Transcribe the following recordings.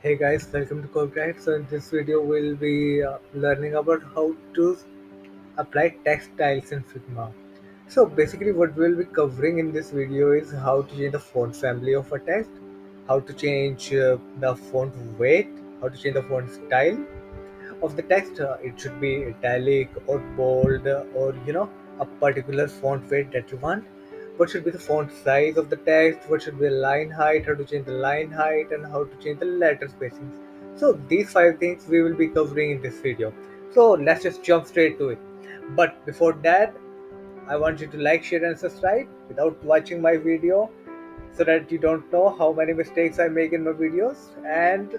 Hey guys, welcome to Code Guide. So in this video, we'll be learning about how to apply text styles in Figma. So basically, what we'll be covering in this video is how to change the font family of a text, how to change the font weight, how to change the font style, of the text. It should be italic or bold or a particular font weight that you want. What should be the font size of the text? What should be the line height? How to change the line height and how to change the letter spacings. So these five things we will be covering in this video. So let's just jump straight to it. But before that, I want you to like, share, and subscribe without watching my video so that you don't know how many mistakes I make in my videos. And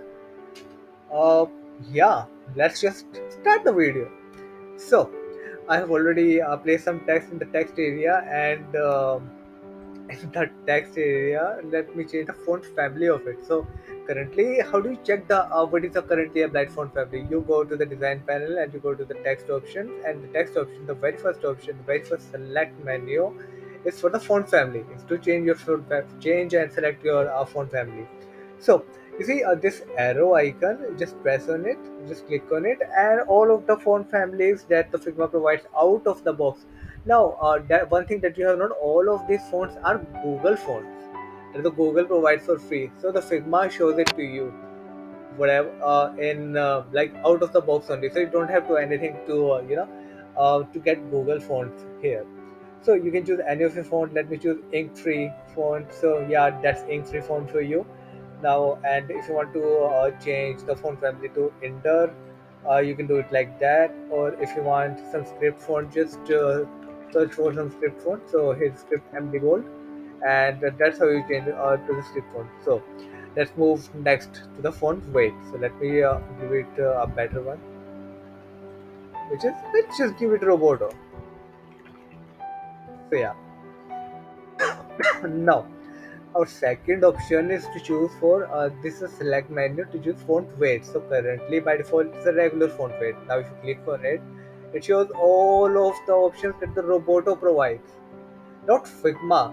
uh, yeah, let's just start the video. So, I have already placed some text in the text area, and in the text area, let me change the font family of it. So, currently, how do you check the what is the currently applied font family? You go to the design panel and you go to the text options, and the text option, the very first option, the very first select menu is for the font family. Is to change your change and select your font family. So you see this arrow icon, just press on it, just click on it, and all of the font families that the Figma provides out of the box. Now, that one thing that you have known, all of these fonts are Google fonts that the Google provides for free. So the Figma shows it to you, whatever in like out of the box only. So you don't have to anything to to get Google fonts here. So you can choose any of your font. Let me choose ink free font. So yeah, that's ink free font for you now. And if you want to change the font family to Ender, you can do it like that. Or if you want some script font, just search for some script font. So here's script MD Gold, and that's how you change to the script font. So let's move next to the font weight. So let me give it a better one, which is let's just give it Roboto. So yeah, now our second option is to choose for this is select menu to choose font weight. So currently by default it's a regular font weight. Now if you click on it, it shows all of the options that the Roboto provides, not Figma.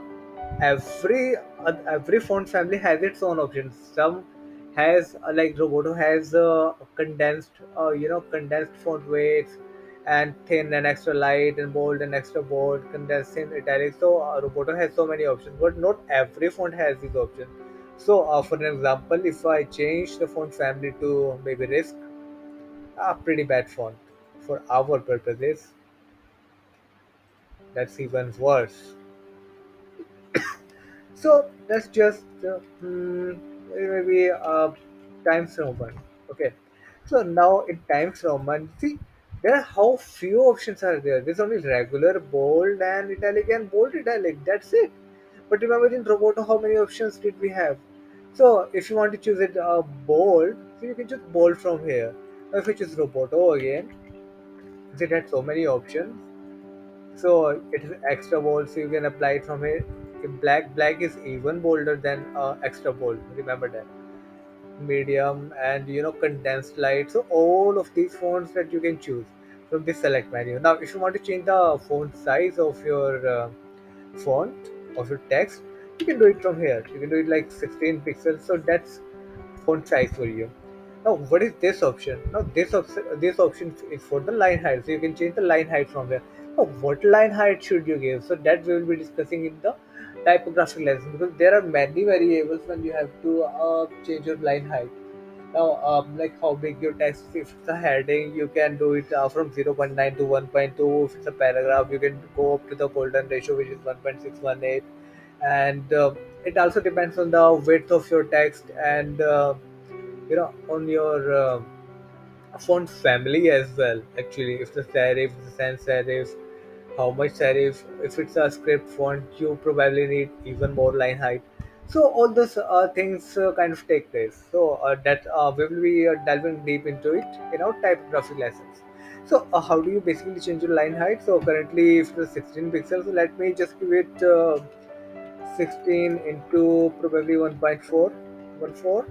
Every font family has its own options. Some has like Roboto has condensed condensed font weights and thin and extra light and bold and extra bold, condensed in italic. So Roboto has so many options, but not every font has these options. So for an example, if I change the font family to maybe Risk, a pretty bad font for our purposes, that's even worse. So let's just maybe Times Roman. Okay. So now in Times Roman, see there are how few options are there. There's only regular, bold, and italic, and bold italic. That's it. But remember in Roboto, how many options did we have? So if you want to choose it bold, so you can choose bold from here. Now if you choose Roboto again, see it had so many options. So it is extra bold, so you can apply it from here. Black is even bolder than extra bold. Remember that. Medium and condensed light. So all of these fonts that you can choose from this select menu. Now, if you want to change the font size of your font of your text, you can do it from here. You can do it like 16 pixels. So that's font size for you. Now, what is this option? Now, this option is for the line height. So you can change the line height from here. Now, what line height should you give? So that we will be discussing in the typographic lesson, because there are many variables when you have to change your line height. Now, like how big your text, if it's a heading, you can do it from 0.9 to 1.2. If it's a paragraph, you can go up to the golden ratio, which is 1.618. And it also depends on the width of your text and on your font family as well. Actually, if the serif, the sans serif, how much serif. If it's a script font, you probably need even more line height. So all those things kind of take place. So that we will be delving deep into it in our typographic lessons. So how do you basically change your line height? So currently, if it's 16 pixels, so let me just give it 16 into probably 1.4, 1.4,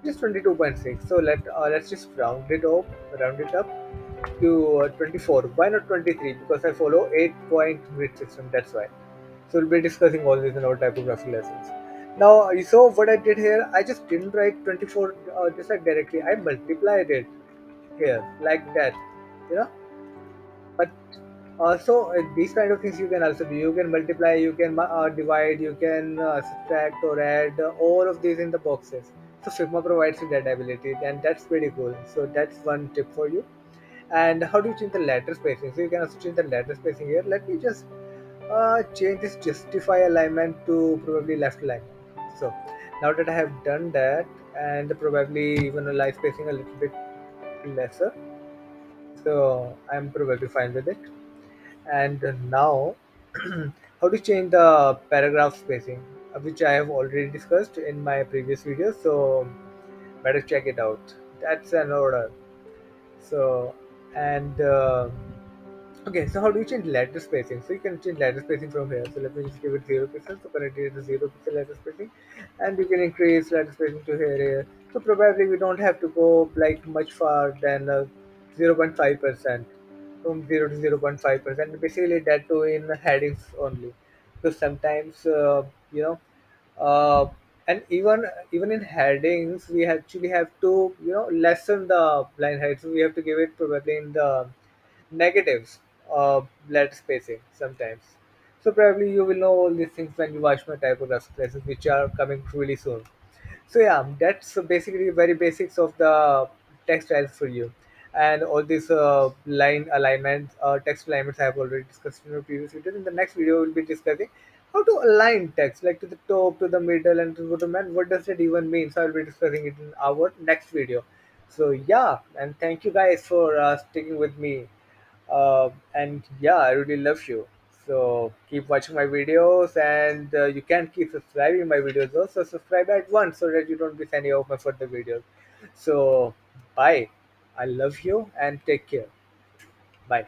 just 22.6. So let's just round it up to 24. Why not 23? Because I follow 8-point grid system. That's why. So we'll be discussing all this in our typography lessons. Now you saw what I did here. I just didn't write 24 just like directly. I multiplied it here like that, you know. But also these kind of things you can also do. You can multiply, you can divide, you can subtract or add all of these in the boxes. So Figma provides you that ability, and that's pretty cool. So that's one tip for you. And how do you change the letter spacing? So you can also change the letter spacing here. Let me just change this justify alignment to probably left alignment. So now that I have done that, and probably even a line spacing a little bit lesser, so I'm probably fine with it. And now, how to change the paragraph spacing, which I have already discussed in my previous video. So better check it out. That's an order. So and okay, so how do you change letter spacing? So you can change letter spacing from here. So let me just give it 0 pixels. So currently it is 0 pixel letter spacing, and you can increase letter spacing to here. So probably we don't have to go like much far than 0.5%, from 0 to 0.5%. Basically that too in headings only, because sometimes you know uh, and even in headings we actually have to lessen the line height, so we have to give it probably in the negatives letter spacing sometimes. So probably you will know all these things when you watch my typographic classes, which are coming really soon. So yeah, that's basically very basics of the text styles for you. And all these line alignments, text alignments I have already discussed in the previous video. In the next video, we'll be discussing how to align text, like to the top, to the middle, and to the bottom. And what does it even mean? So I'll be discussing it in our next video. So yeah, and thank you guys for sticking with me. And yeah, I really love you. So keep watching my videos, and you can keep subscribing my videos also. Subscribe at once so that you don't miss any of my further videos. So bye. I love you and take care. Bye.